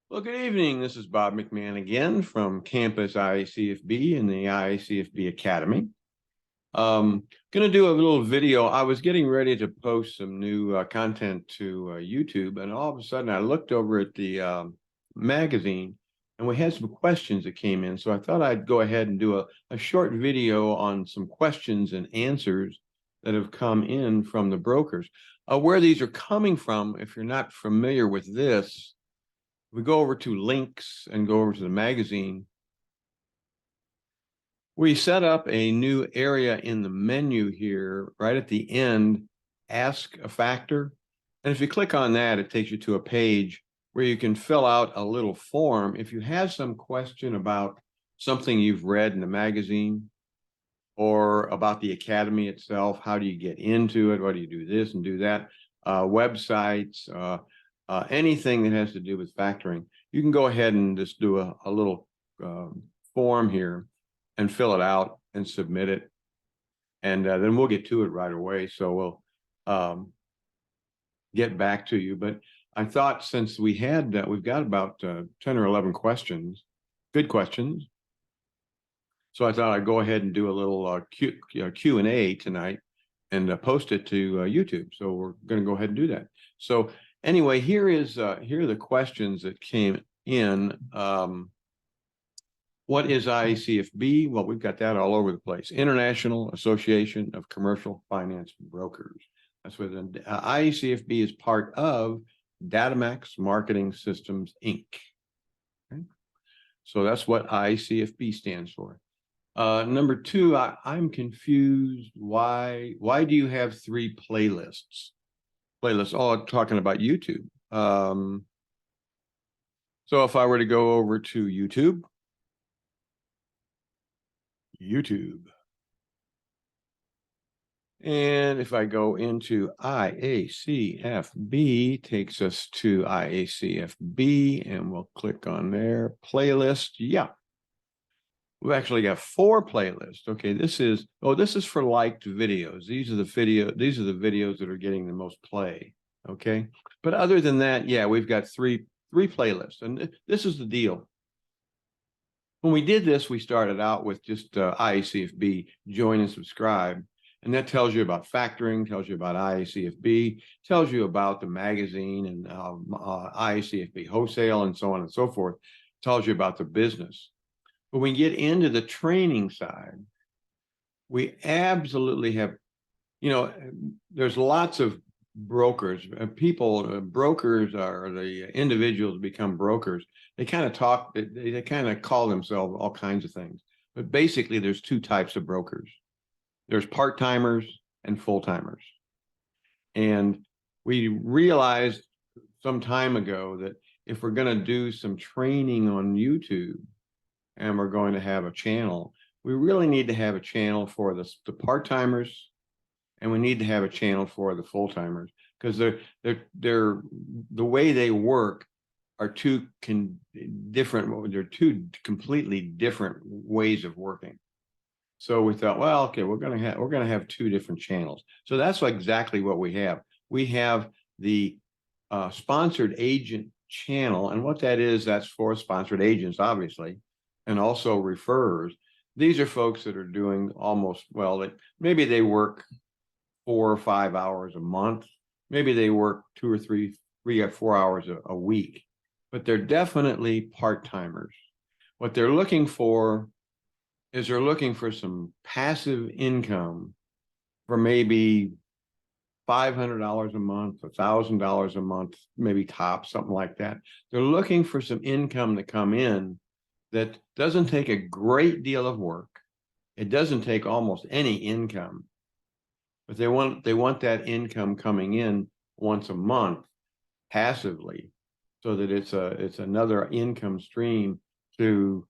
Well, good evening. This is Bob McMahon again from Campus IACFB and the IACFB Academy. Going to do a little video. I was getting ready to post some new content to YouTube, and all of a sudden I looked over at the magazine, and we had some questions that came in. So I thought I'd go ahead and do a short video on some questions and answers that have come in from the brokers. Where these are coming from, if you're not familiar with this, we go over to links and go over to the magazine. We set up a new area in the menu here, right at the end, ask a factor. And if you click on that, it takes you to a page where you can fill out a little form. If you have some question about something you've read in the magazine or about the academy itself, how do you get into it? What do you do this and do that? Websites, anything that has to do with factoring, you can go ahead and just do a little form here and fill it out and submit it. And then we'll get to it right away. So we'll get back to you. But I thought since we've got about 10 or 11 questions, good questions. So I thought I'd go ahead and do a little Q&A tonight and post it to YouTube. So we're going to go ahead and do that. So anyway, here are the questions that came in. What is IACFB? Well, we've got that all over the place. International Association of Commercial Finance Brokers. That's what IACFB is part of Datamax Marketing Systems, Inc. Okay? So that's what IACFB stands for. Number two, I'm confused. Why do you have 3 playlists? All talking about YouTube. So if I were to go over to YouTube, and if I go into IACFB, takes us to IACFB, and we'll click on their playlist. Yeah, we've actually got 4 playlists. Okay, this is for liked videos. These are the videos that are getting the most play. Okay, but other than that, yeah, we've got three playlists, and this is the deal. When we did this, we started out with just IACFB, join and subscribe, and that tells you about factoring, tells you about IACFB, tells you about the magazine and IACFB wholesale and so on and so forth, tells you about the business. When we get into the training side, we absolutely have, there's lots of brokers. Brokers are the individuals who become brokers. They kind of talk, they kind of call themselves all kinds of things. But basically, there's 2 types of brokers. There's part-timers and full-timers. And we realized some time ago that if we're going to do some training on YouTube, and we're going to have a channel, we really need to have a channel for the part-timers, and we need to have a channel for the full-timers, because they're the way they work are 2 completely different ways of working. So we thought, well, okay, we're going to have 2 different channels. So that's exactly what we have. We have the sponsored agent channel, and what that is, that's for sponsored agents, obviously, and also referrers. These are folks that are doing maybe they work 4 or 5 hours a month. Maybe they work 2 or 3 or 4 hours a week, but they're definitely part-timers. What they're looking for is some passive income for maybe $500 a month, $1,000 a month, maybe top, something like that. They're looking for some income to come in that doesn't take a great deal of work. It doesn't take almost any income, but they want that income coming in once a month passively, so that it's another income stream to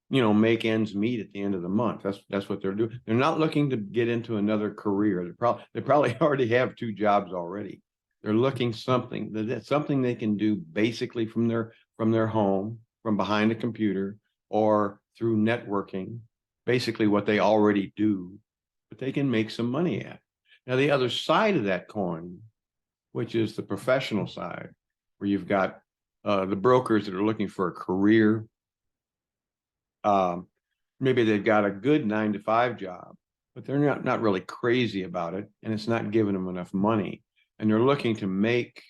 make ends meet at the end of the month. That's what they're doing. They're not looking to get into another career. They probably already have 2 jobs already. They're looking something they can do basically from their home, from behind a computer, or through networking, basically what they already do, but they can make some money at. Now, the other side of that coin which is the professional side, where you've got the brokers that are looking for a career. Maybe they've got a good 9-to-5 job, but they're not really crazy about it, and it's not giving them enough money. And they're looking to make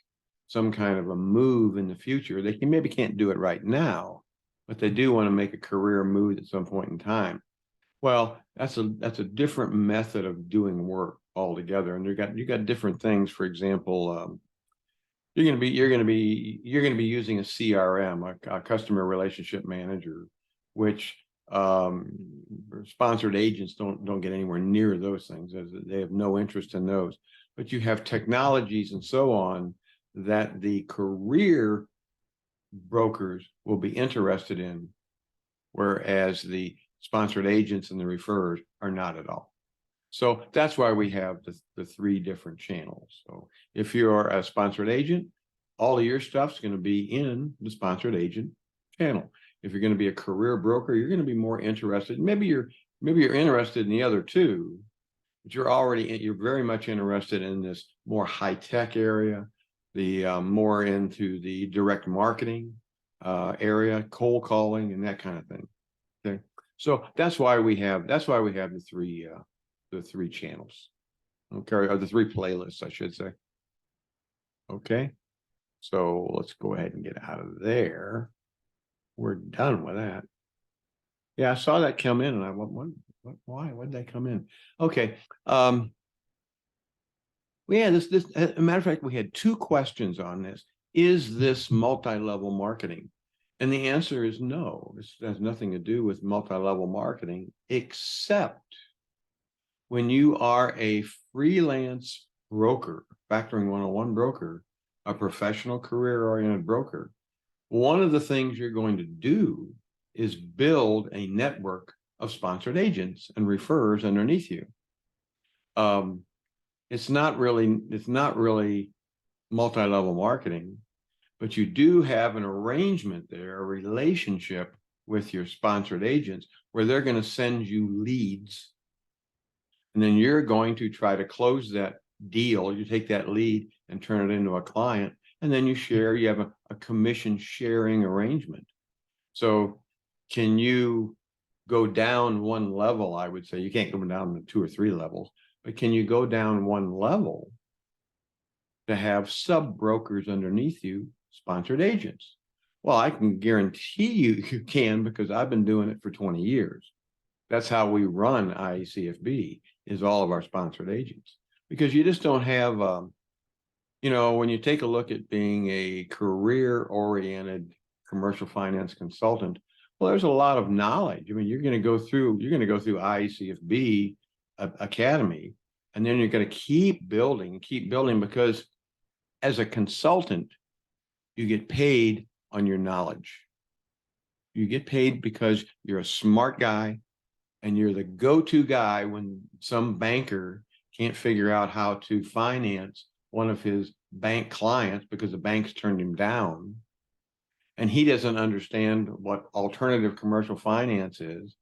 some kind of a move in the future. They maybe can't do it right now, but they do want to make a career move at some point in time. Well, that's a different method of doing work altogether. And you got different things. For example, you're going to be using a CRM, a customer relationship manager, which sponsored agents don't get anywhere near those things. They have no interest in those. But you have technologies and so on that the career brokers will be interested in, whereas the sponsored agents and the referrers are not at all. So that's why we have the 3 different channels. So if you're a sponsored agent, all of your stuff's going to be in the sponsored agent channel. If you're going to be a career broker, you're going to be more interested. Maybe you're interested in the other 2, but you're very much interested in this more high-tech area, the more into the direct marketing area, cold calling, and that kind of thing. Okay, so that's why we have the 3 channels. Okay, or the 3 playlists, I should say. Okay, so let's go ahead and get out of there. We're done with that. Yeah, I saw that come in, and I went, why? Why did that come in? Okay. We had this. As a matter of fact, we had 2 questions on this. Is this multi-level marketing? And the answer is no. This has nothing to do with multi-level marketing, except when you are a freelance broker, Factoring 101 broker, a professional career-oriented broker. One of the things you're going to do is build a network of sponsored agents and referrers underneath you. It's not really multi-level marketing, but you do have an arrangement there, a relationship with your sponsored agents where they're going to send you leads. And then you're going to try to close that deal. You take that lead and turn it into a client, and then you have a commission sharing arrangement. So can you go down 1 level? I would say you can't go down to 2 or 3 levels, but can you go down 1 level to have sub brokers underneath you, sponsored agents? Well, I can guarantee you can, because I've been doing it for 20 years. That's how we run IACFB, is all of our sponsored agents, because you just don't have, when you take a look at being a career-oriented commercial finance consultant, well, there's a lot of knowledge. I mean, you're going to go through IACFB Academy, and then you're going to keep building, because as a consultant, you get paid on your knowledge. You get paid because you're a smart guy, and you're the go-to guy when some banker can't figure out how to finance one of his bank clients because the bank's turned him down, and he doesn't understand what alternative commercial finance is,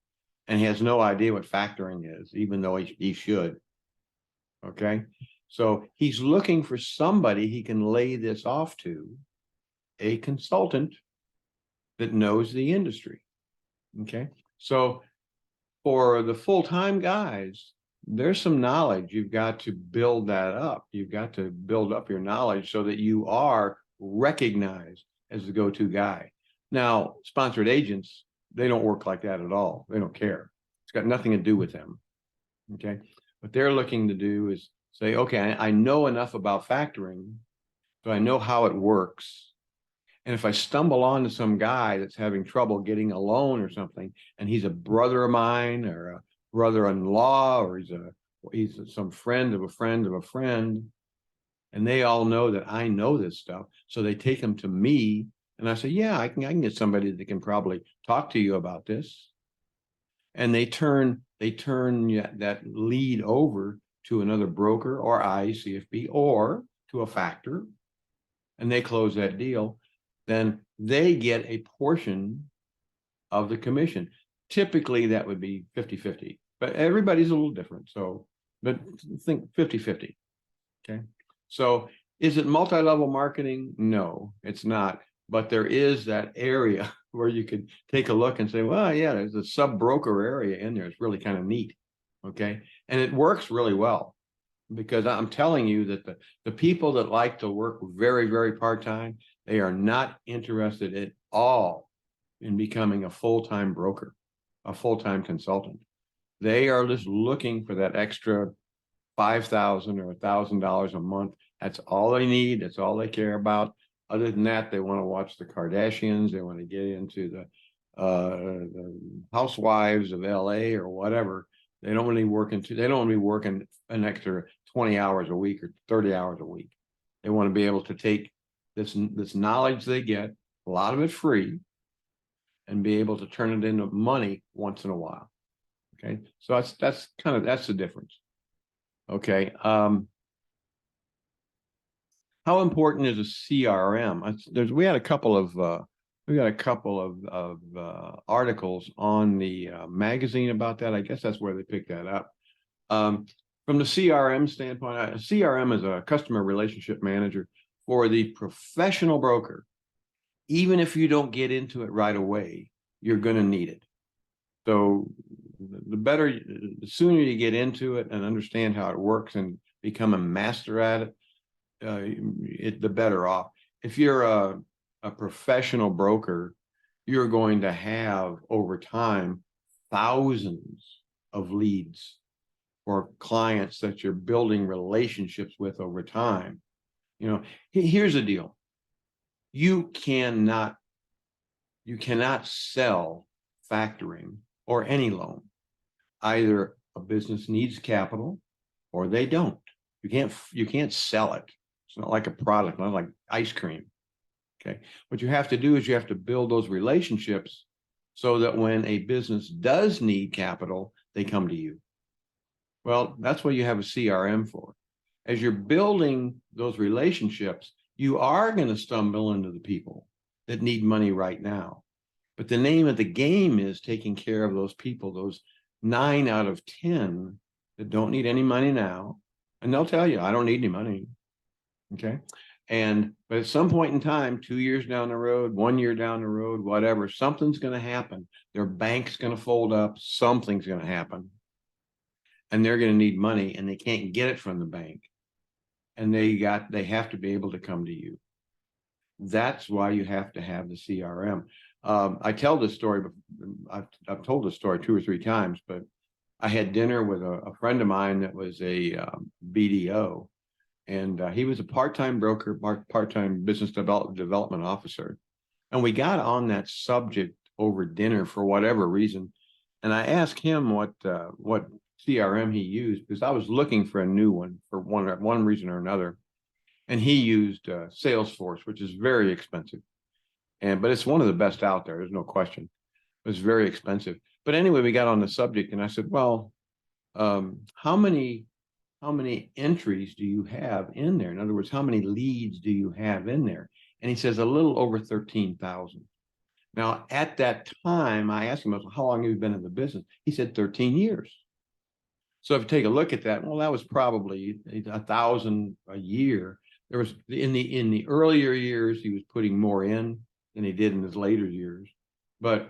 and he has no idea what factoring is, even though he should. Okay, so he's looking for somebody he can lay this off to, a consultant that knows the industry. Okay, so for the full-time guys, there's some knowledge. You've got to build that up. You've got to build up your knowledge so that you are recognized as the go-to guy. Now, sponsored agents, they don't work like that at all. They don't care. It's got nothing to do with them. Okay, what they're looking to do is say, okay, I know enough about factoring, so I know how it works. And if I stumble onto some guy that's having trouble getting a loan or something, and he's a brother of mine or a brother-in-law, or he's some friend of a friend of a friend, and they all know that I know this stuff, so they take him to me, and I say, yeah, I can get somebody that can probably talk to you about this. And they turn that lead over to another broker or IACFB or to a factor, and they close that deal. Then they get a portion of the commission. Typically, that would be 50-50, but everybody's a little different. So, but think 50-50. Okay. So Is it multi-level marketing? No, it's not. But there is that area where you could take a look and say, well, yeah, there's a sub-broker area in there. It's really kind of neat. Okay. And it works really well, because I'm telling you that the people that like to work very, very part-time, they are not interested at all in becoming a full-time broker, a full-time consultant. They are just looking for that extra $5,000 or $1,000 a month. That's all they need. That's all they care about. Other than that, they want to watch the Kardashians. They want to get into the housewives of LA or whatever. They don't really they don't want to be working an extra 20 hours a week or 30 hours a week. They want to be able to take this knowledge they get, a lot of it free, and be able to turn it into money once in a while. Okay. So that's the difference. Okay. How important is a CRM? We got a couple of articles on the magazine about that. I guess that's where they picked that up. From the CRM standpoint, a CRM is a customer relationship manager for the professional broker. Even if you don't get into it right away, you're going to need it. So the sooner you get into it and understand how it works and become a master at it, the better off. If you're a professional broker, you're going to have over time thousands of leads or clients that you're building relationships with over time. Here's the deal. You cannot sell factoring or any loan. Either a business needs capital or they don't. You can't sell it. It's not like a product, not like ice cream. Okay. What you have to do is you have to build those relationships so that when a business does need capital, they come to you. Well, that's what you have a CRM for. As you're building those relationships, you are going to stumble into the people that need money right now. But the name of the game is taking care of those people, those 9 out of 10 that don't need any money now. And they'll tell you, I don't need any money. Okay. But at some point in time, 2 years down the road, 1 year down the road, whatever, something's going to happen. Their bank's going to fold up. Something's going to happen. And they're going to need money and they can't get it from the bank. And they have to be able to come to you. That's why you have to have the CRM. I tell this story, but I've told this story 2 or 3 times, but I had dinner with a friend of mine that was a BDO, and he was a part-time broker, part-time business development officer. And we got on that subject over dinner for whatever reason. And I asked him what CRM he used, because I was looking for a new one for one reason or another. And he used Salesforce, which is very expensive. But it's one of the best out there. There's no question. It was very expensive. But anyway, we got on the subject and I said, well, how many entries do you have in there? In other words, how many leads do you have in there? And he says a little over 13,000. Now, at that time, I asked him, how long have you been in the business? He said 13 years. So if you take a look at that, well, that was probably 1,000 a year. There was in the earlier years, he was putting more in than he did in his later years. But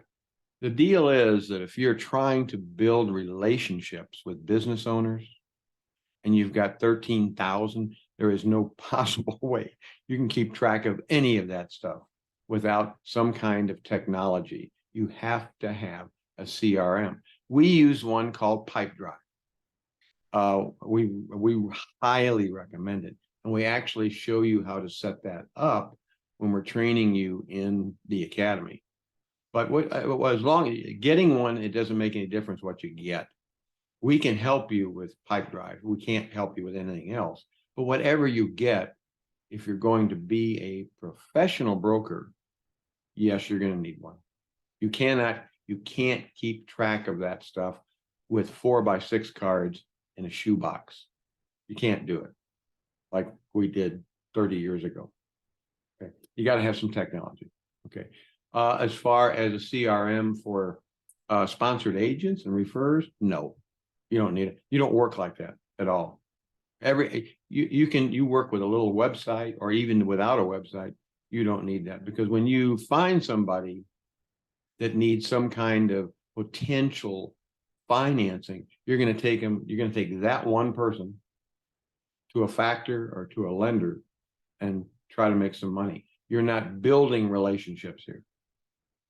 the deal is that if you're trying to build relationships with business owners and you've got 13,000, there is no possible way you can keep track of any of that stuff without some kind of technology. You have to have a CRM. We use one called Pipedrive. We highly recommend it. And we actually show you how to set that up when we're training you in the academy. But as long as getting one, it doesn't make any difference what you get. We can help you with Pipedrive. We can't help you with anything else. But whatever you get, if you're going to be a professional broker, yes, you're going to need one. You can't keep track of that stuff with 4x6 cards in a shoebox. You can't do it like we did 30 years ago. Okay. You got to have some technology. Okay. As far as a CRM for sponsored agents and referrers, no, you don't need it. You don't work like that at all. you work with a little website, or even without a website, you don't need that, because when you find somebody that needs some kind of potential financing, you're going to take that one person to a factor or to a lender and try to make some money. You're not building relationships here.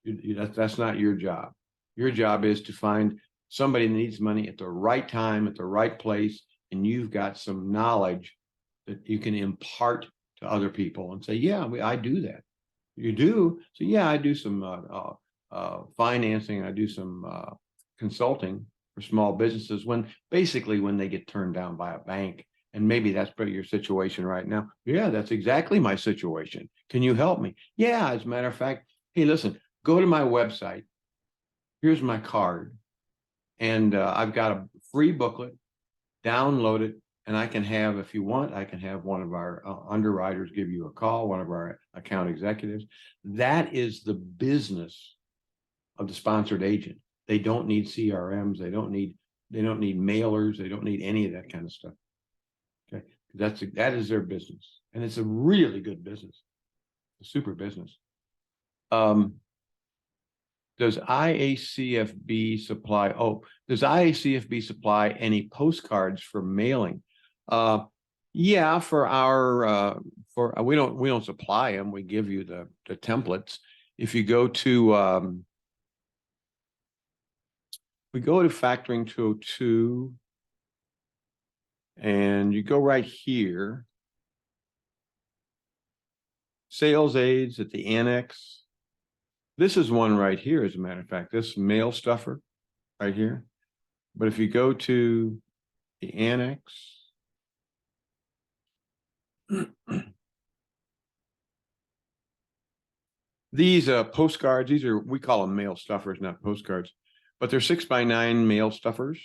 That's not your job. Your job is to find somebody that needs money at the right time, at the right place, and you've got some knowledge that you can impart to other people and say, yeah, I do that. You do? So yeah, I do some financing. I do some consulting for small businesses when they get turned down by a bank. And maybe that's your situation right now. Yeah, that's exactly my situation. Can you help me? Yeah, as a matter of fact, hey, listen, go to my website. Here's my card. And I've got a free booklet. Download it. And I can have, if you want, I can have one of our underwriters give you a call, one of our account executives. That is the business of the sponsored agent. They don't need CRMs. They don't need mailers. They don't need any of that kind of stuff. Okay, that is their business, and it's a really good business, a super business. Does IACFB supply? Oh, does IACFB supply any postcards for mailing? Yeah, for our we don't supply them. We give you the templates. If you go to we go to Factoring 202, and you go right here. Sales aids at the annex. This is one right here, as a matter of fact, this mail stuffer right here. But if you go to the annex, these postcards, we call them mail stuffers, not postcards, but they're 6x9 mail stuffers.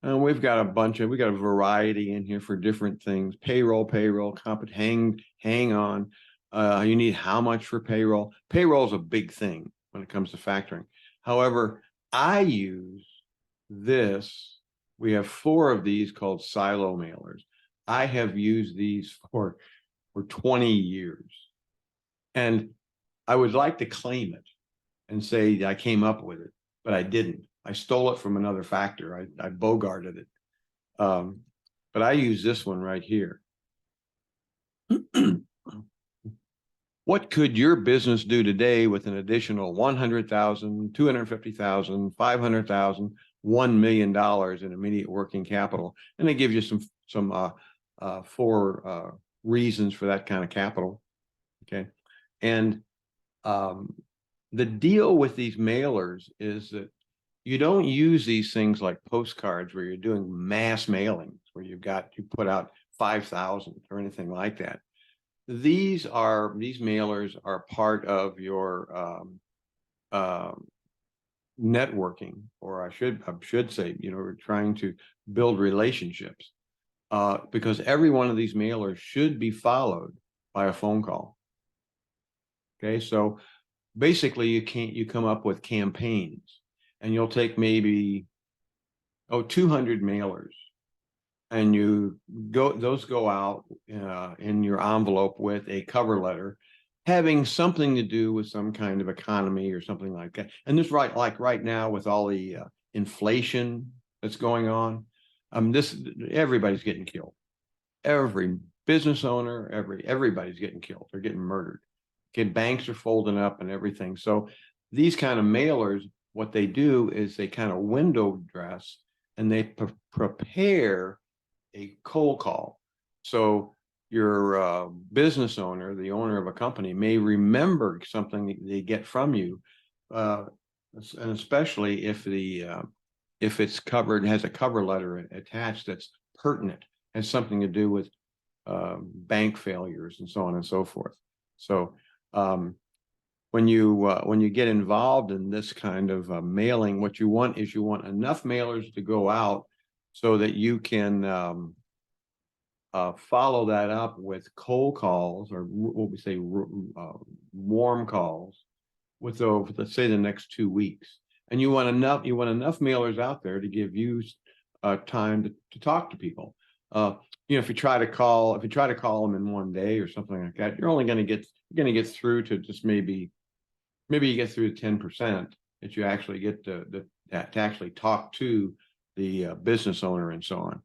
And we've got a variety in here for different things. Payroll, hang on. You need how much for payroll? Payroll is a big thing when it comes to factoring. However, I use this. We have 4 of these called silo mailers. I have used these for 20 years. And I would like to claim it and say I came up with it, but I didn't. I stole it from another factor. I bogarted it. But I use this one right here. What could your business do today with an additional $100,000, $250,000, $500,000, $1 million in immediate working capital? And it gives you some 4 reasons for that kind of capital. Okay, and the deal with these mailers is that you don't use these things like postcards where you're doing mass mailings, where you put out 5,000 or anything like that. These mailers are part of your networking, or I should say, we're trying to build relationships, because every one of these mailers should be followed by a phone call. Okay, so basically you come up with campaigns, and you'll take maybe 200 mailers, and those go out in your envelope with a cover letter having something to do with some kind of economy or something like that. And this right now with all the inflation that's going on, everybody's getting killed. Every business owner, everybody's getting killed. They're getting murdered. Okay, banks are folding up and everything. So these kind of mailers, what they do is they kind of window dress, and they prepare a cold call. So your business owner, the owner of a company, may remember something that they get from you, and especially if it's covered, has a cover letter attached that's pertinent, has something to do with bank failures and so on and so forth. So when you get involved in this kind of mailing, what you want is enough mailers to go out so that you can follow that up with cold calls, or what we say warm calls, with let's say the next 2 weeks. And you want enough mailers out there to give you time to talk to people. If you try to call them in one day or something like that, you're only going to get through to just maybe you get through to 10% that you actually get to actually talk to the business owner and so on.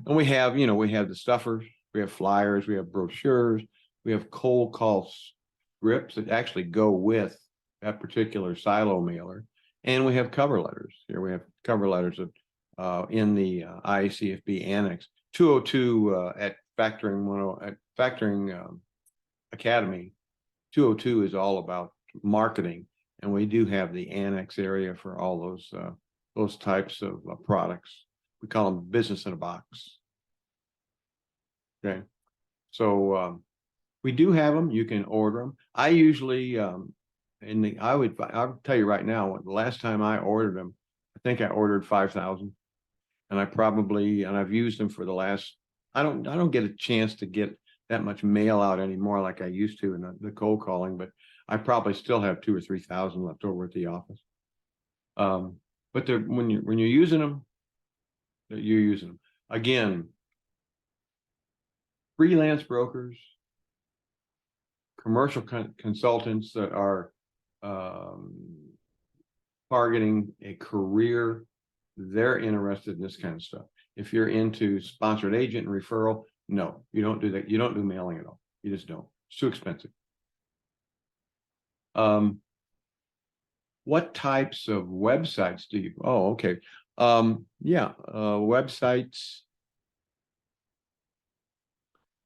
And we have the stuffers, we have flyers, we have brochures, we have cold call scripts that actually go with that particular silo mailer, and we have cover letters. Here we have cover letters in the IACFB Annex 202 at Factoring Academy. 202 is all about marketing, and we do have the annex area for all those types of products. We call them business in a box. Okay, so we do have them. You can order them. I usually I'll tell you right now, the last time I ordered them, I think I ordered 5,000, and I've used them for the last. I don't get a chance to get that much mail out anymore like I used to in the cold calling, but I probably still have 2,000 or 3,000 left over at the office. But when you're using them, you're using them. Again, freelance brokers, commercial consultants that are targeting a career, they're interested in this kind of stuff. If you're into sponsored agent and referral, no, you don't do that. You don't do mailing at all. You just don't. It's too expensive. What types of websites do you? Oh, okay. Websites.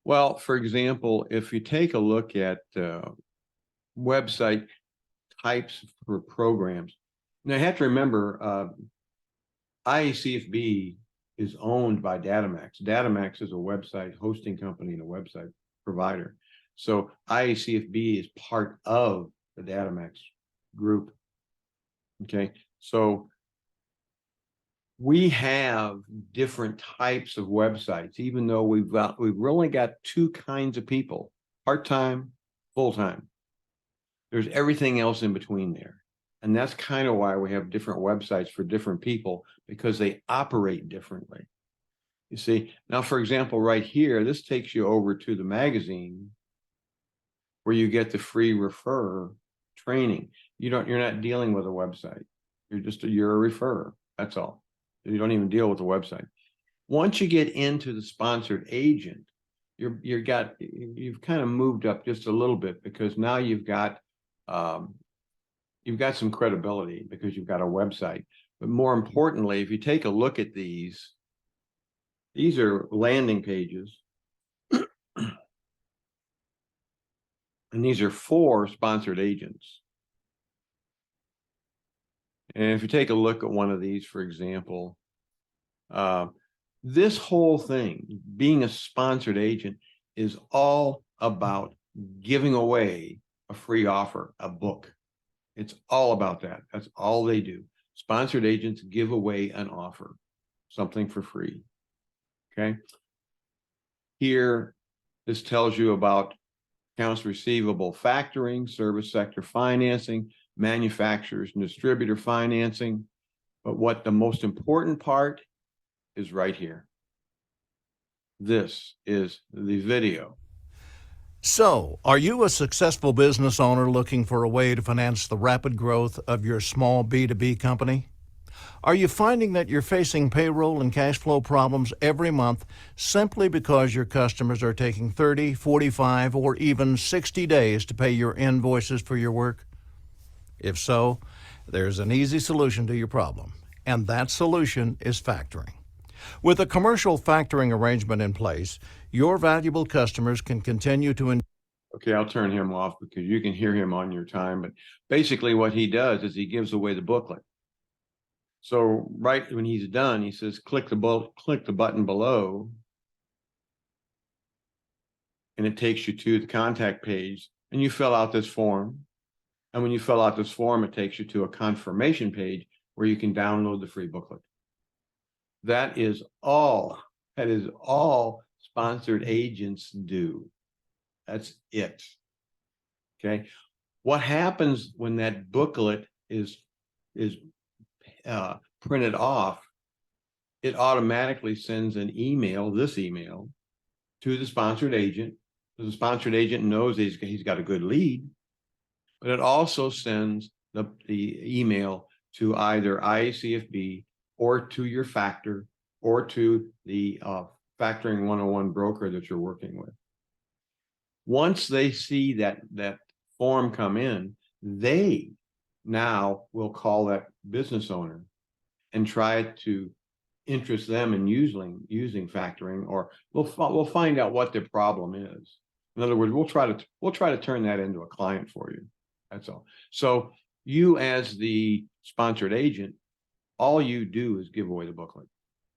Well, for example, if you take a look at website types for programs, now you have to remember IACFB is owned by Datamax. Datamax is a website hosting company and a website provider. So IACFB is part of the Datamax group. Okay, so we have different types of websites, even though we've only got two kinds of people: part-time, full-time. There's everything else in between there. And that's kind of why we have different websites for different people, because they operate differently. You see, now, for example, right here, this takes you over to the magazine where you get the free refer training. You're not dealing with a website. You're a referrer. That's all. You don't even deal with the website. Once you get into the sponsored agent, you've kind of moved up just a little bit, because now you've got some credibility because you've got a website. But more importantly, if you take a look at these are landing pages. And these are for sponsored agents. And if you take a look at one of these, for example, this whole thing, being a sponsored agent, is all about giving away a free offer, a book. It's all about that. That's all they do. Sponsored agents give away an offer, something for free. Okay. Here, this tells you about accounts receivable factoring, service sector financing, manufacturers and distributor financing. But what the most important part is right here. This is the video. So, are you a successful business owner looking for a way to finance the rapid growth of your small B2B company? Are you finding that you're facing payroll and cash flow problems every month simply because your customers are taking 30, 45, or even 60 days to pay your invoices for your work? If so, there's an easy solution to your problem, and that solution is factoring. With a commercial factoring arrangement in place, your valuable customers can continue to Okay, I'll turn him off because you can hear him on your time. But basically what he does is he gives away the booklet. So right when he's done, he says, click the button below, and it takes you to the contact page, and you fill out this form. And when you fill out this form, it takes you to a confirmation page where you can download the free booklet. That is all sponsored agents do. That's it. Okay. What happens when that booklet is printed off it automatically sends an email, this email, to the sponsored agent. The sponsored agent knows he's got a good lead, but it also sends the email to either IACFB or to your factor or to the factoring 101 broker that you're working with. Once they see that form come in, they now will call that business owner and try to interest them in using factoring, or we'll find out what their problem is. In other words, we'll try to turn that into a client for you. That's all. So you, as the sponsored agent, all you do is give away the booklet.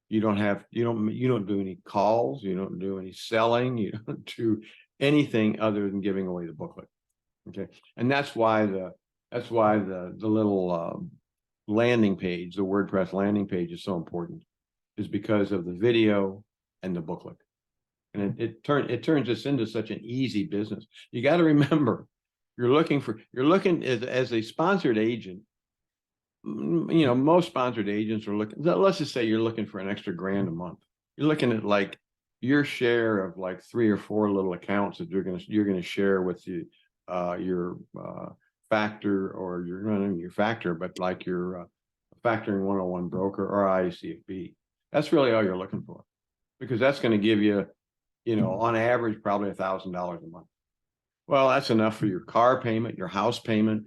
You don't do any calls, you don't do any selling, you don't do anything other than giving away the booklet. Okay, and that's why the little landing page, the WordPress landing page, is so important, is because of the video and the booklet. And it turns this into such an easy business. You got to remember, you're looking as a sponsored agent. You know, most sponsored agents are looking, let's just say you're looking for an extra grand a month. You're looking at like your share of like 3 or 4 little accounts that you're gonna share with your factor, or your factor, but like your factoring 101 broker or IACFB. That's really all you're looking for, because that's going to give you, on average, probably $1,000 a month. Well, that's enough for your car payment, your house payment,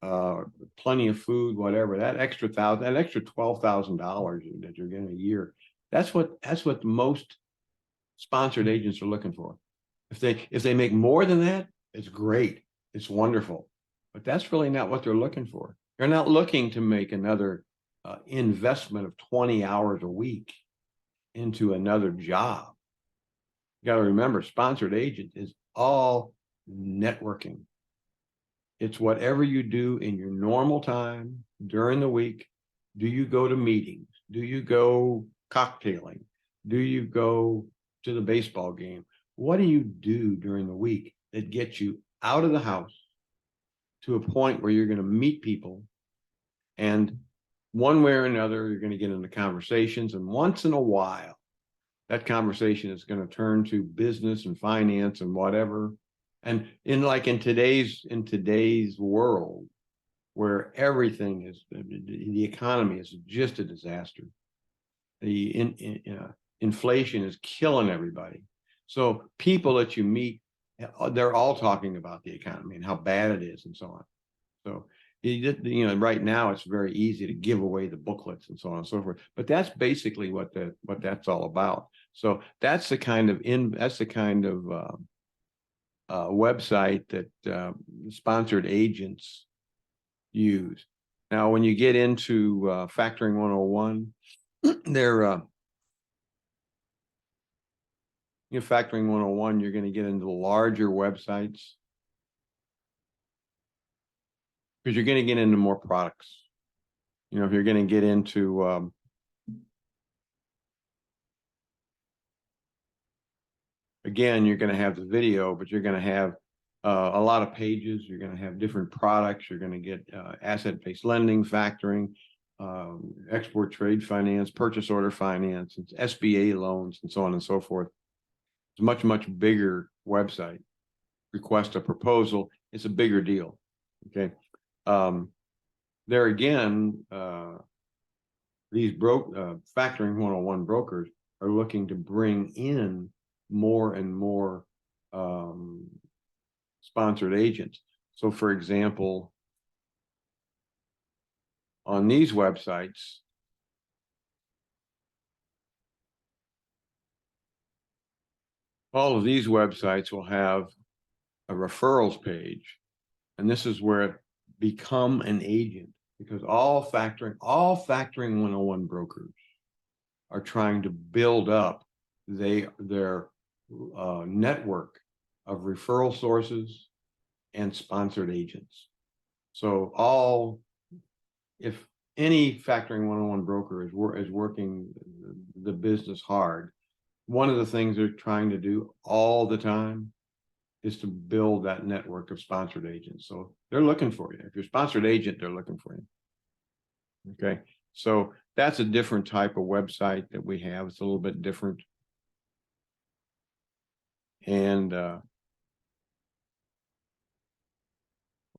plenty of food, whatever. That extra $12,000 that you're getting a year, that's what most sponsored agents are looking for. If they make more than that, it's great, it's wonderful, but that's really not what they're looking for. They're not looking to make another investment of 20 hours a week into another job. You got to remember, sponsored agent is all networking. It's whatever you do in your normal time during the week. Do you go to meetings? Do you go cocktailing? Do you go to the baseball game? What do you do during the week that gets you out of the house to a point where you're going to meet people, and one way or another, you're going to get into conversations, and once in a while, that conversation is going to turn to business and finance and whatever. And in today's world, where everything is, the economy is just a disaster. The inflation is killing everybody. So people that you meet, they're all talking about the economy and how bad it is and so on. So right now it's very easy to give away the booklets and so on and so forth. But that's basically what that's all about. So that's the kind of website that sponsored agents use. Now, when you get into Factoring 101, they're Factoring 101, you're going to get into the larger websites, because you're going to get into more products. If you're going to get into again, you're going to have the video, but you're going to have a lot of pages. You're going to have different products. You're going to get asset-based lending, factoring, export trade finance, purchase order finance, SBA loans, and so on and so forth. It's a much, much bigger website. Request a proposal. It's a bigger deal. Okay. There again, these Factoring 101 brokers are looking to bring in more and more sponsored agents. So, for example, on these websites, all of these websites will have a referrals page, and this is where become an agent, because all Factoring 101 brokers are trying to build up their network of referral sources and sponsored agents. So if any Factoring 101 broker is working the business hard, one of the things they're trying to do all the time is to build that network of sponsored agents. So they're looking for you. If you're a sponsored agent, they're looking for you. Okay. So that's a different type of website that we have. It's a little bit different. And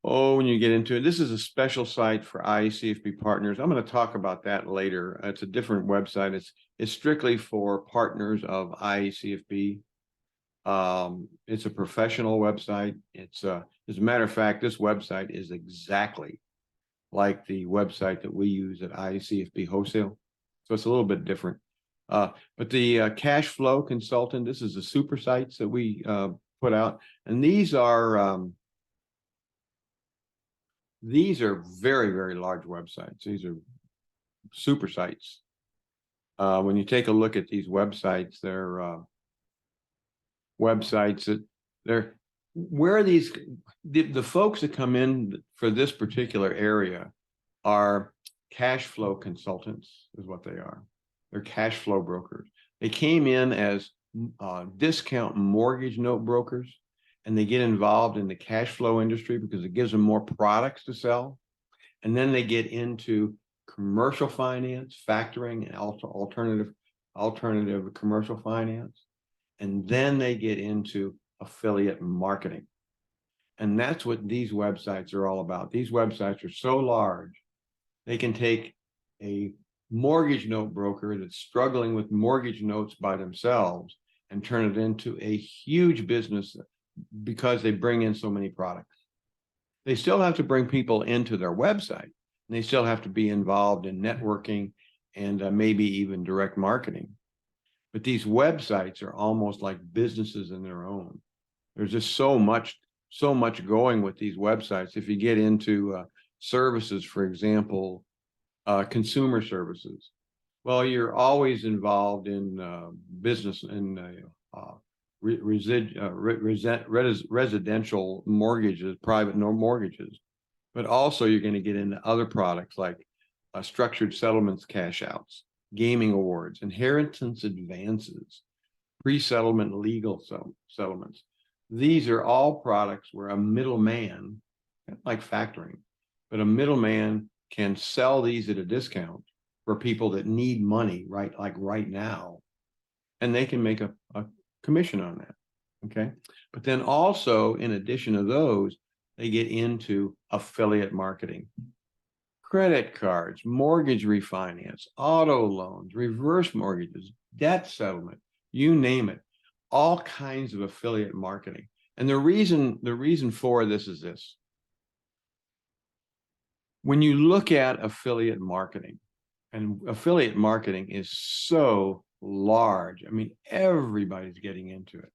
when you get into it, this is a special site for IACFB partners. I'm going to talk about that later. It's a different website. It's strictly for partners of IACFB. It's a professional website. It's as a matter of fact, this website is exactly like the website that we use at IACFB Wholesale. So it's a little bit different. But the cash flow consultant, this is the super sites that we put out. And these are very, very large websites. These are super sites. When you take a look at these websites, they're websites that the folks that come in for this particular area are cash flow consultants, is what they are. They're cash flow brokers. They came in as discount mortgage note brokers, and they get involved in the cash flow industry because it gives them more products to sell. And then they get into commercial finance, factoring, and alternative commercial finance. And then they get into affiliate marketing. And that's what these websites are all about. These websites are so large, they can take a mortgage note broker that's struggling with mortgage notes by themselves and turn it into a huge business because they bring in so many products. They still have to bring people into their website, and they still have to be involved in networking and maybe even direct marketing. But these websites are almost like businesses in their own. There's just so much going with these websites. If you get into services, for example, consumer services, well, you're always involved in business and residential mortgages, private mortgages, but also you're going to get into other products like structured settlements, cash outs, gaming awards, inheritance advances, pre-settlement legal settlements. These are all products where a middleman, like factoring, but a middleman can sell these at a discount for people that need money right now, and they can make a commission on that. Okay. But then also, in addition to those, they get into affiliate marketing, credit cards, mortgage refinance, auto loans, reverse mortgages, debt settlement, you name it, all kinds of affiliate marketing. And the reason for this is this. When you look at affiliate marketing, and affiliate marketing is so large, I mean, everybody's getting into it.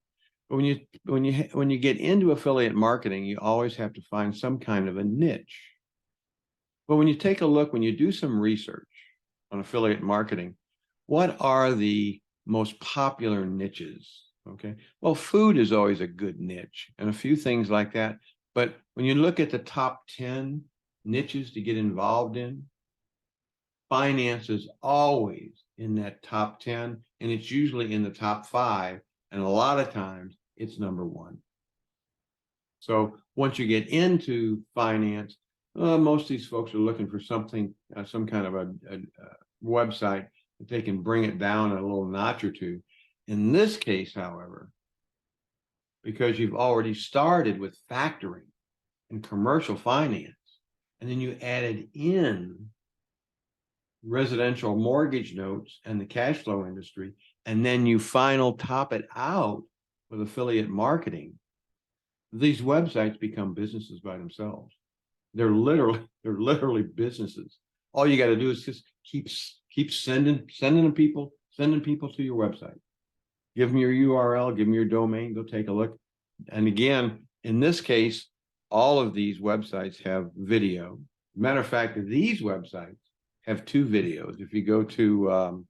But when you get into affiliate marketing, you always have to find some kind of a niche. But when you take a look, when you do some research on affiliate marketing, what are the most popular niches? Okay. Well, food is always a good niche and a few things like that. But when you look at the top 10 niches to get involved in, finance is always in that top 10, and it's usually in the top 5. And a lot of times it's number 1. So once you get into finance, most of these folks are looking for something, some kind of a website that they can bring it down a little notch or two. In this case, however, because you've already started with factoring and commercial finance, and then you added in residential mortgage notes and the cash flow industry, and then you top it out with affiliate marketing, these websites become businesses by themselves. They're literally businesses. All you got to do is just keep sending people to your website. Give them your URL, give them your domain, go take a look. And again, in this case, all of these websites have video. Matter of fact, these websites have 2 videos. If you go to, I don't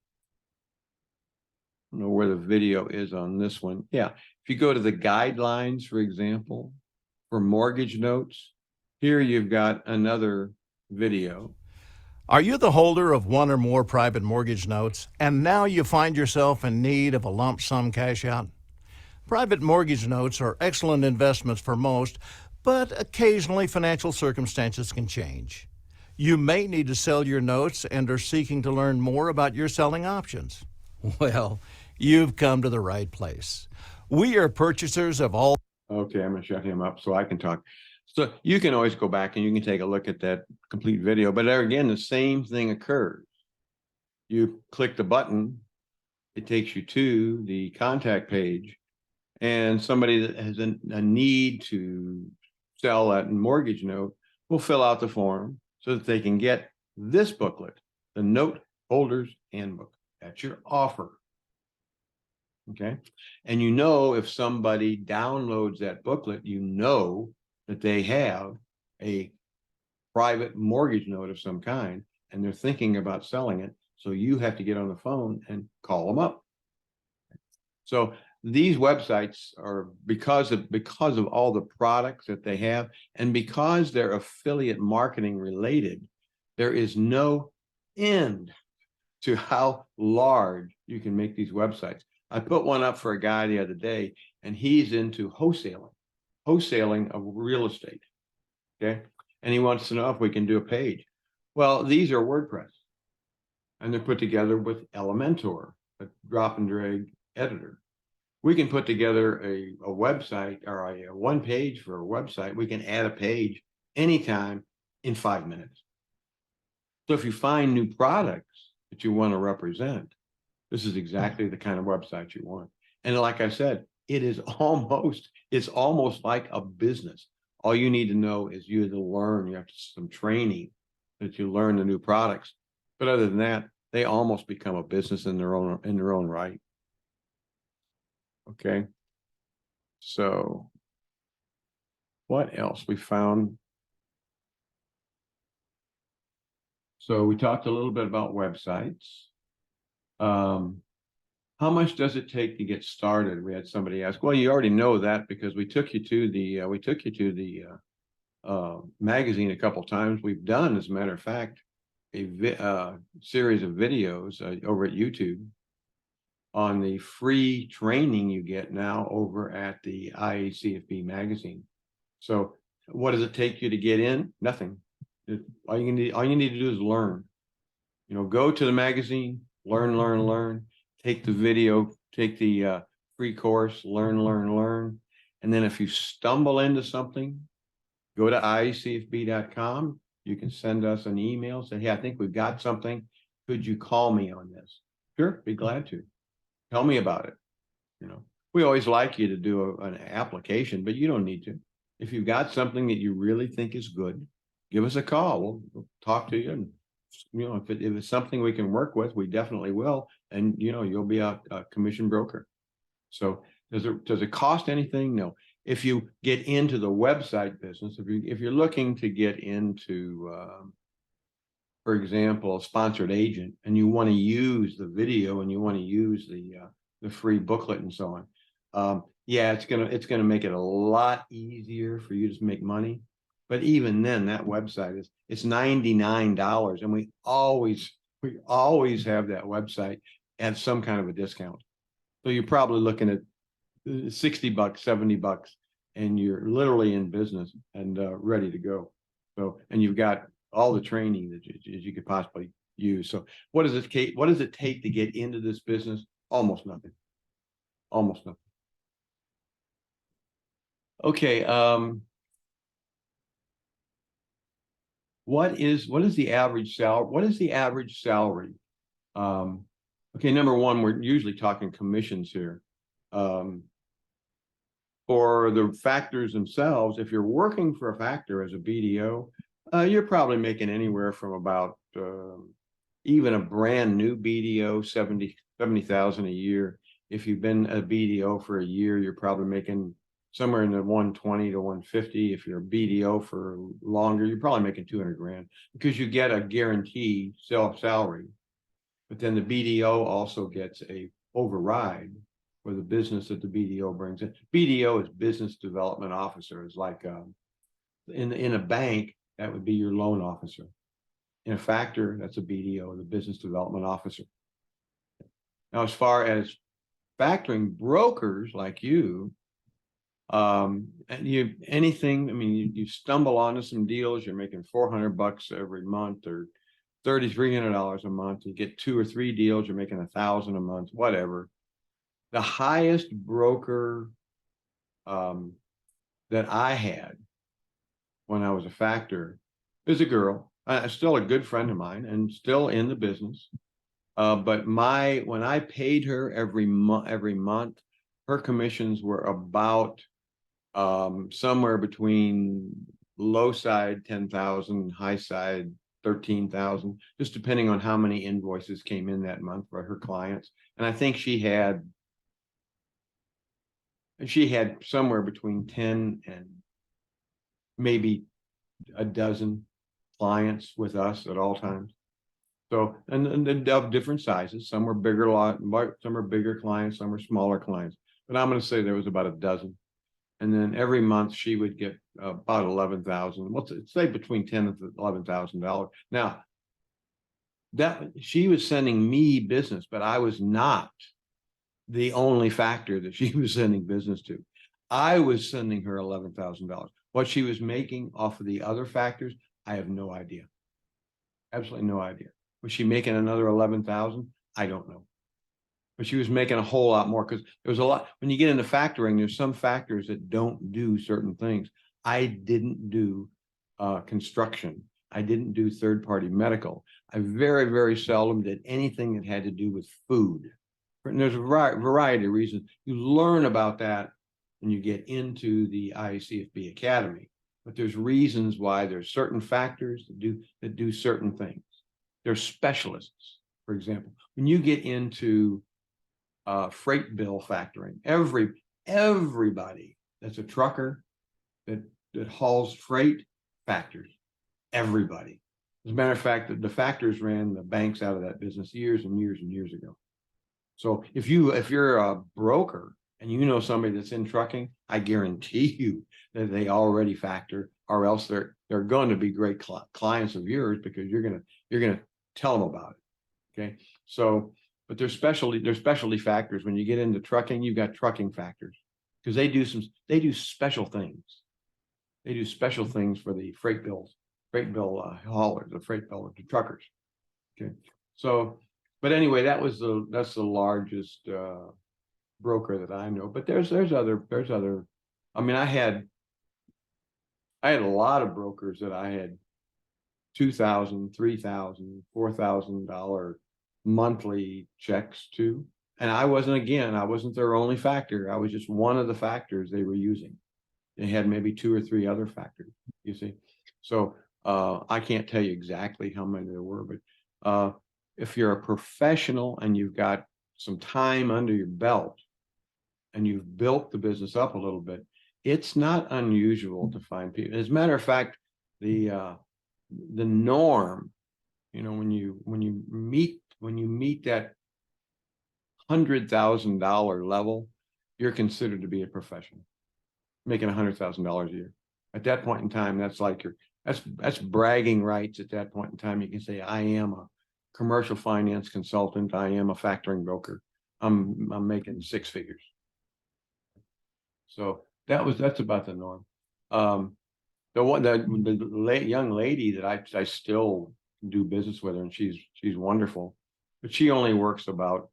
know where the video is on this one. Yeah, if you go to the guidelines, for example, for mortgage notes, here you've got another video. Are you the holder of one or more private mortgage notes, and now you find yourself in need of a lump sum cash out? Private mortgage notes are excellent investments for most, but occasionally financial circumstances can change. You may need to sell your notes and are seeking to learn more about your selling options. Well, you've come to the right place. We are purchasers of all. Okay, I'm gonna shut him up so I can talk. So you can always go back and you can take a look at that complete video, but there again, the same thing occurs. You click the button, it takes you to the contact page, and somebody that has a need to sell that mortgage note will fill out the form so that they can get this booklet, the Note Holders Handbook. That's your offer. Okay. And you know, if somebody downloads that booklet, you know that they have a private mortgage note of some kind and they're thinking about selling it. So you have to get on the phone and call them up. So these websites are because of all the products that they have, and because they're affiliate marketing related, there is no end to how large you can make these websites. I put one up for a guy the other day, and he's into wholesaling of real estate. Okay. And he wants to know if we can do a page. Well, these are WordPress, and they're put together with Elementor, a drop and drag editor. We can put together a website or a one page for a website. We can add a page anytime in 5 minutes. So if you find new products that you want to represent, this is exactly the kind of website you want. And like I said, it's almost like a business. All you need to know is you have to learn, you have some training that you learn the new products. But other than that, they almost become a business in their own right. Okay. So what else we found? So we talked a little bit about websites. How much does it take to get started? We had somebody ask. Well, you already know that because we took you to the magazine a couple times. We've done, as a matter of fact, a series of videos over at YouTube on the free training you get now over at the IACFB magazine. So what does it take you to get in? Nothing. All you need to do is learn. Go to the magazine, learn, take the video, take the free course, learn. And then if you stumble into something, go to IACFB.com. You can send us an email, say, hey, I think we've got something. Could you call me on this? Sure, be glad to. Tell me about it. We always like you to do an application, but you don't need to. If you've got something that you really think is good, give us a call. We'll talk to you. And, if it's something we can work with, we definitely will. And, you'll be a commission broker. So does it cost anything? No. If you get into the website business, if you're looking to get into, for example, a sponsored agent, and you want to use the video and you want to use the free booklet and so on, yeah, it's gonna make it a lot easier for you to make money. But even then, that website it's $99, and we always have that website at some kind of a discount. So you're probably looking at $60, $70, and you're literally in business and ready to go. So, and you've got all the training that you could possibly use. So what does it take to get into this business? Almost nothing. Almost nothing. Okay. What is the average salary? What is the average salary? Okay, number one, we're usually talking commissions here. For the factors themselves, if you're working for a factor as a BDO, you're probably making anywhere from about even a brand new BDO, 70,000 a year. If you've been a BDO for a year, you're probably making somewhere in the 120 to 150. If you're a BDO for longer, you're probably making 200 grand because you get a guaranteed salary. But then the BDO also gets a override for the business that the BDO brings in. BDO is business development officer. It's like in a bank, that would be your loan officer. In a factor, that's a BDO, the business development officer. Now, as far as factoring brokers like you, And anything, I mean, you stumble onto some deals, you're making $400 every month or $3,300 a month. You get 2 or 3 deals, you're making $1,000 a month, whatever. The highest broker that I had when I was a factor is a girl, still a good friend of mine and still in the business. But when I paid her every month, her commissions were about somewhere between low side 10,000, high side 13,000, just depending on how many invoices came in that month for her clients. And I think she had somewhere between 10 and maybe a dozen clients with us at all times. So, and of different sizes. Some were bigger some are bigger clients, some were smaller clients. But I'm going to say there was about a dozen. And then every month she would get about 11,000. Let's say between $10,000 and $11,000. Now, that she was sending me business, but I was not the only factor that she was sending business to. I was sending her $11,000. What she was making off of the other factors, I have no idea. Absolutely no idea. Was she making another 11,000? I don't know. But she was making a whole lot more because there was a lot. When you get into factoring, there's some factors that don't do certain things. I didn't do construction. I didn't do third-party medical. I very, very seldom did anything that had to do with food. And there's a variety of reasons. You learn about that when you get into the IACFB Academy. But there's reasons why there's certain factors that do certain things. There's specialists, for example. When you get into freight bill factoring, everybody that's a trucker that hauls freight factors. Everybody. As a matter of fact, the factors ran the banks out of that business years and years and years ago. So if you're a broker and you know somebody that's in trucking, I guarantee you that they already factor, or else they're going to be great clients of yours because you're gonna tell them about it. Okay, so but there's specialty factors. When you get into trucking, you've got trucking factors because they do special things. They do special things for the freight bill haulers, the freight bill, the truckers. Okay, so. But anyway, that's the largest broker that I know. But there's other. I mean, I had a lot of brokers that I had $2,000, $3,000, $4,000 monthly checks to, and I wasn't their only factor. I was just one of the factors they were using. They had maybe 2 or 3 other factors. You see, so I can't tell you exactly how many there were, but if you're a professional and you've got some time under your belt and you've built the business up a little bit, it's not unusual to find people. As a matter of fact, the norm, when you meet that $100,000 level, you're considered to be a professional, making $100,000 a year. At that point in time, that's bragging rights. At that point in time, you can say, I am a commercial finance consultant. I am a factoring broker. I'm making 6 figures. So that's about the norm. The young lady that I still do business with her, and she's wonderful, but she only works about.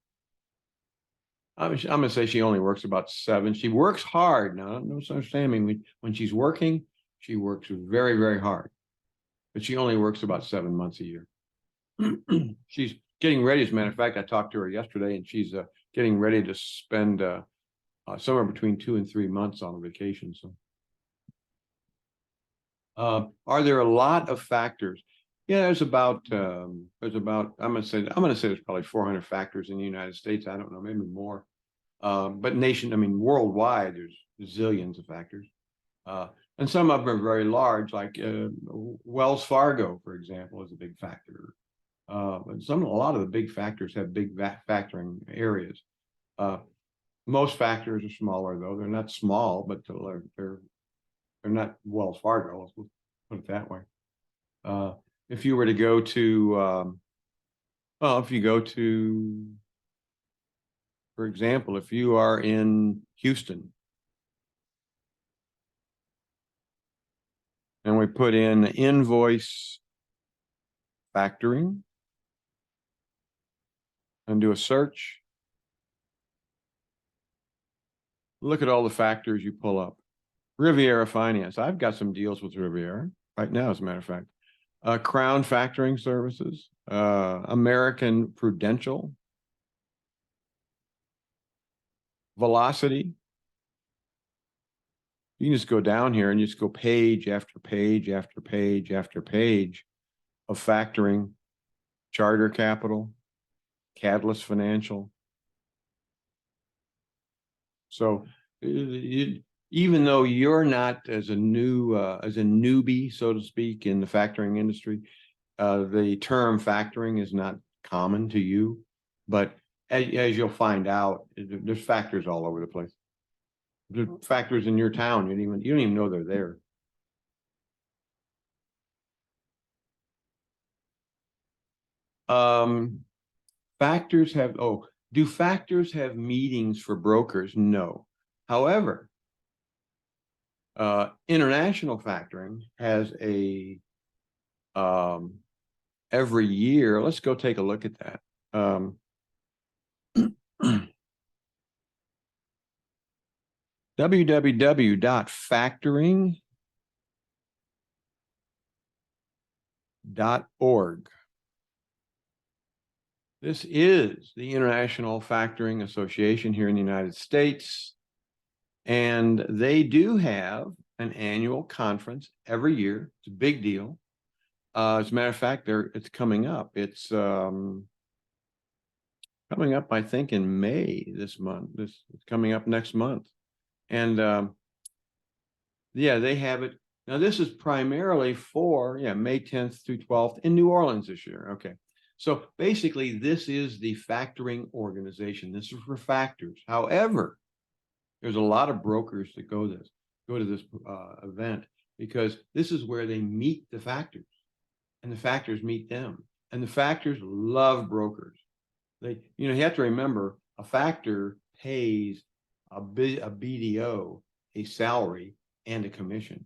I'm gonna say she only works about 7. She works hard. Now, no misunderstanding. When she's working, she works very, very hard, but she only works about 7 months a year. She's getting ready. As a matter of fact, I talked to her yesterday, and she's getting ready to spend somewhere between 2 and 3 months on a vacation. So, are there a lot of factors? Yeah, there's about. I'm gonna say there's probably 400 factors in the United States. I don't know, maybe more. But worldwide, there's zillions of factors. And some of them are very large, like Wells Fargo, for example, is a big factor. But a lot of the big factors have big factoring areas. Most factors are smaller, though. They're not small, but they're not Wells Fargo. Let's put it that way. If you were to go to, for example, if you are in Houston, put in invoice factoring and do a search. Look at all the factors you pull up. Riviera Finance. I've got some deals with Riviera right now, as a matter of fact. Crown Factoring Services, American Prudential, Velocity. You can just go down here and just go page after page after page after page of factoring, Charter Capital, Catalyst Financial. So even though you're not as a newbie, so to speak, in the factoring industry, the term factoring is not common to you, but as you'll find out, there's factors all over the place. There's factors in your town you don't even know they're there. Do factors have meetings for brokers? No. However, international factoring has a every year. Let's go take a look at that. www.factoring.org. This is the International Factoring Association here in the United States, and they do have an annual conference every year. It's a big deal. As a matter of fact, it's coming up. It's coming up, I think, in May this month. It's coming up next month. And yeah, they have it. Now, this is primarily for, May 10th through 12th in New Orleans this year. Okay. So basically, this is the factoring organization. This is for factors. However, there's a lot of brokers that go to this event, because this is where they meet the factors, and the factors meet them, and the factors love brokers. You have to remember, a factor pays a BDO a salary and a commission.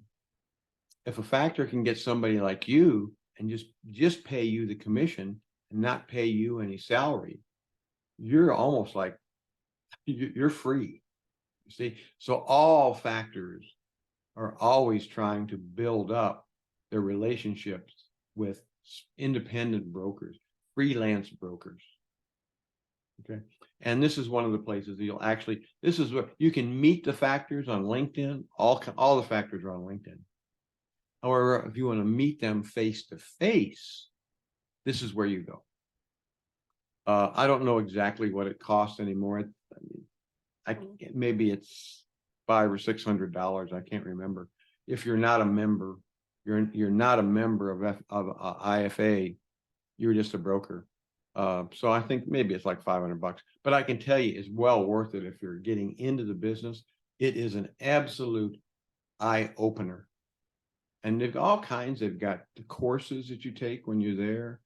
If a factor can get somebody like you and just pay you the commission and not pay you any salary, you're almost like you're free. You see, so all factors are always trying to build up their relationships with independent brokers, freelance brokers. Okay. And this is one of the places this is where you can meet the factors on LinkedIn. All the factors are on LinkedIn. However, if you want to meet them face to face, this is where you go. I don't know exactly what it costs anymore. Maybe it's $500 or $600. I can't remember. If you're not a member, you're not a member of IFA. You're just a broker. So I think maybe it's like $500. But I can tell you, it's well worth it if you're getting into the business. It is an absolute eye opener. And they've all kinds. They've got the courses that you take when you're there.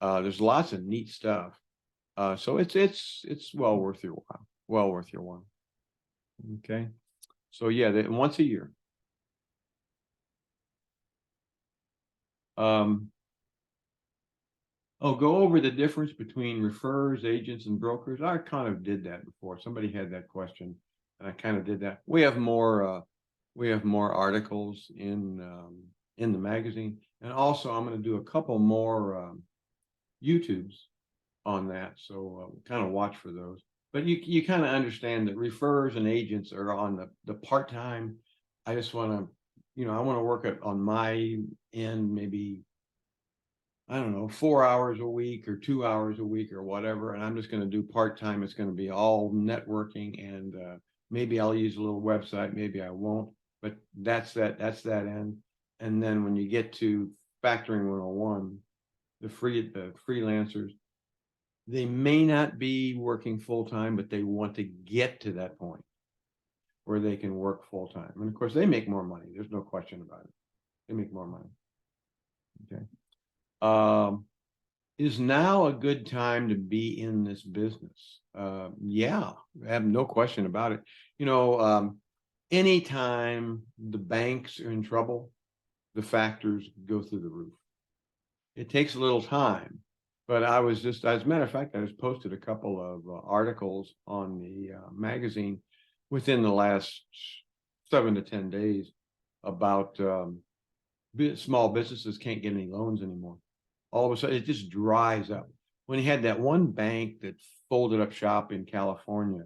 There's lots of neat stuff. So it's well worth your while. Well worth your while. Okay. So yeah, once a year. Go over the difference between referrers, agents, and brokers. I kind of did that before. Somebody had that question, and I kind of did that. We have more articles in the magazine, and also I'm going to do a couple more YouTubes on that. So kind of watch for those. But you kind of understand that referrers and agents are on the part-time. I just want to, I want to work on my end, maybe, I don't know, 4 hours a week or 2 hours a week or whatever. And I'm just going to do part-time. It's going to be all networking, and maybe I'll use a little website. Maybe I won't, but that's that end. And then when you get to Factoring 101, the freelancers, they may not be working full-time, but they want to get to that point where they can work full-time. And of course, they make more money. There's no question about it. They make more money. Okay. Is now a good time to be in this business? Yeah, I have no question about it. Anytime the banks are in trouble, the factors go through the roof. It takes a little time, but as a matter of fact, I just posted a couple of articles on the magazine within the last 7 to 10 days about small businesses can't get any loans anymore. All of a sudden, it just dries up. When you had that one bank that folded up shop in California,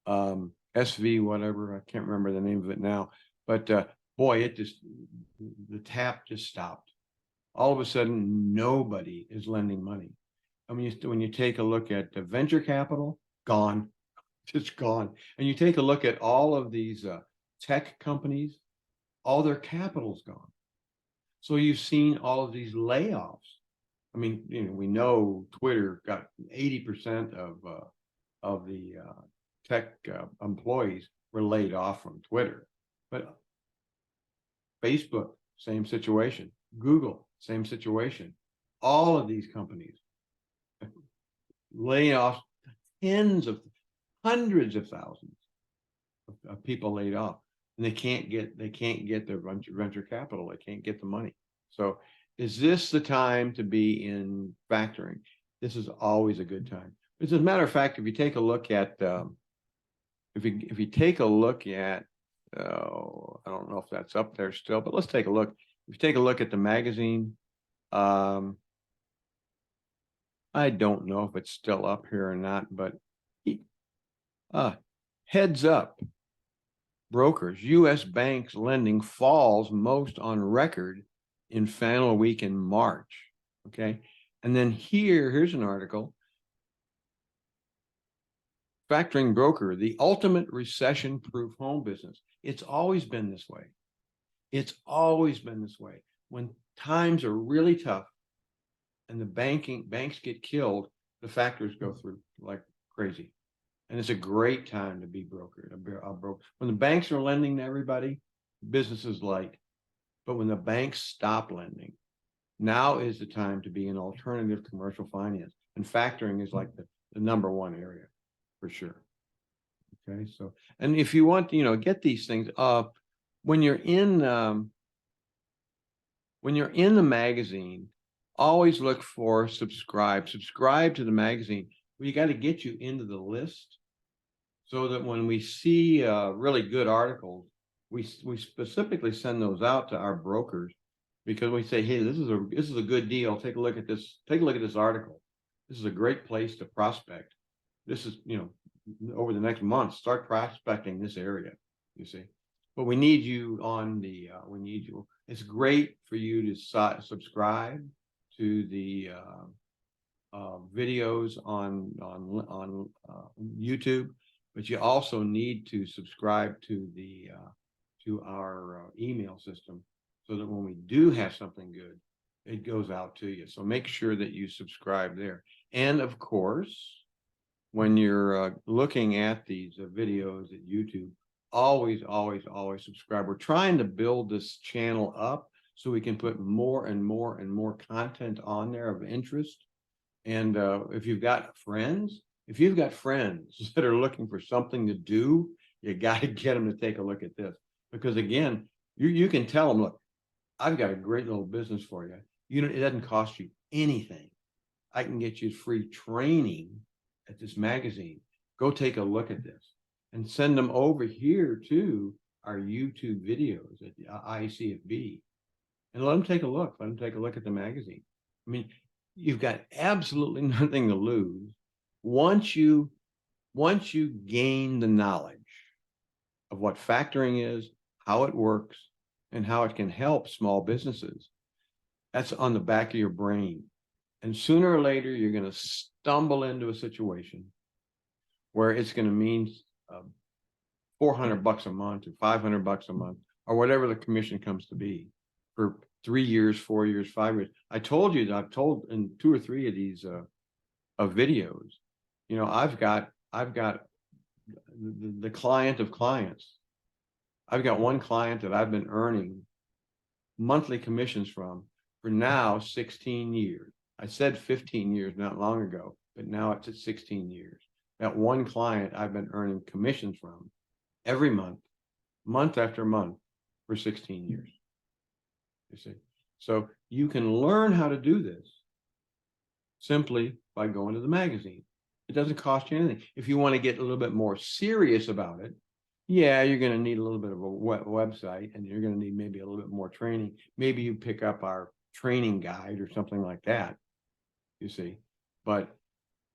SV, whatever, I can't remember the name of it now, but boy, the tap just stopped. All of a sudden, nobody is lending money. I mean, when you take a look at the venture capital, gone, just gone. And you take a look at all of these tech companies, all their capital's gone. So you've seen all of these layoffs. I mean, we know Twitter got 80% of the tech employees were laid off from Twitter, but Facebook, same situation. Google, same situation. All of these companies laying off hundreds of thousands of people laid off, and they can't get their venture capital. They can't get the money. So is this the time to be in factoring? This is always a good time. As a matter of fact, if you take a look at if you take a look at I don't know if that's up there still, but let's take a look. If you take a look at the magazine, I don't know if it's still up here or not, but heads up, brokers, U.S. banks lending falls most on record in final week in March. Okay. And then here's an article. Factoring broker, the ultimate recession-proof home business. It's always been this way. It's always been this way. When times are really tough and the banks get killed, the factors go through like crazy. And it's a great time to be brokered. When the banks are lending to everybody, business is light. But when the banks stop lending, now is the time to be an alternative commercial finance. And factoring is like the number one area for sure. Okay, so, and if you want to, get these things up, when you're in the magazine, always look for subscribe to the magazine. We got to get you into the list so that when we see really good articles, we specifically send those out to our brokers, because we say, hey, this is a good deal. Take a look at this. Take a look at this article. This is a great place to prospect. This is, over the next month, start prospecting this area, you see. But we need you on the, it's great for you to subscribe to the videos on YouTube, but you also need to subscribe to our email system, so that when we do have something good, it goes out to you. So make sure that you subscribe there. And of course, when you're looking at these videos at YouTube, always subscribe. We're trying to build this channel up so we can put more and more content on there of interest. And if you've got friends that are looking for something to do, you got to get them to take a look at this. Because again, you can tell them, look, I've got a great little business for you. It doesn't cost you anything. I can get you free training at this magazine. Go take a look at this, and send them over here to our YouTube videos at the IACFB, and let them take a look. Let them take a look at the magazine. I mean, you've got absolutely nothing to lose once you gain the knowledge of what factoring is, how it works, and how it can help small businesses. That's on the back of your brain. And sooner or later, you're going to stumble into a situation where it's going to mean $400 a month or $500 a month, or whatever the commission comes to be, for 3 years, 4 years, 5 years. I've told in 2 or 3 of these videos, I've got the client of clients. I've got one client that I've been earning monthly commissions from for now 16 years. I said 15 years not long ago, but now it's at 16 years. That one client I've been earning commissions from every month after month, for 16 years. You see, so you can learn how to do this simply by going to the magazine. It doesn't cost you anything. If you want to get a little bit more serious about it, yeah, you're going to need a little bit of a website, and you're going to need maybe a little bit more training. Maybe you pick up our training guide or something like that, you see. But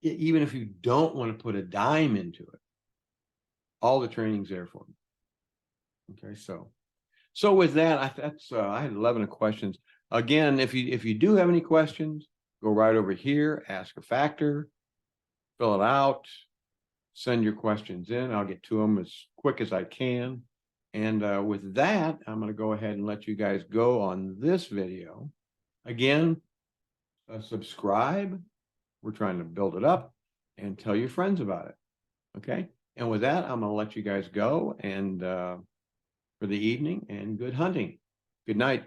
even if you don't want to put a dime into it, all the training's there for you. Okay, so with that, I had 11 questions. Again, if you do have any questions, go right over here, ask a factor, fill it out, send your questions in. I'll get to them as quick as I can. And with that, I'm going to go ahead and let you guys go on this video. Again, subscribe. We're trying to build it up, and tell your friends about it. Okay. And with that, I'm going to let you guys go and for the evening, and good hunting. Good night.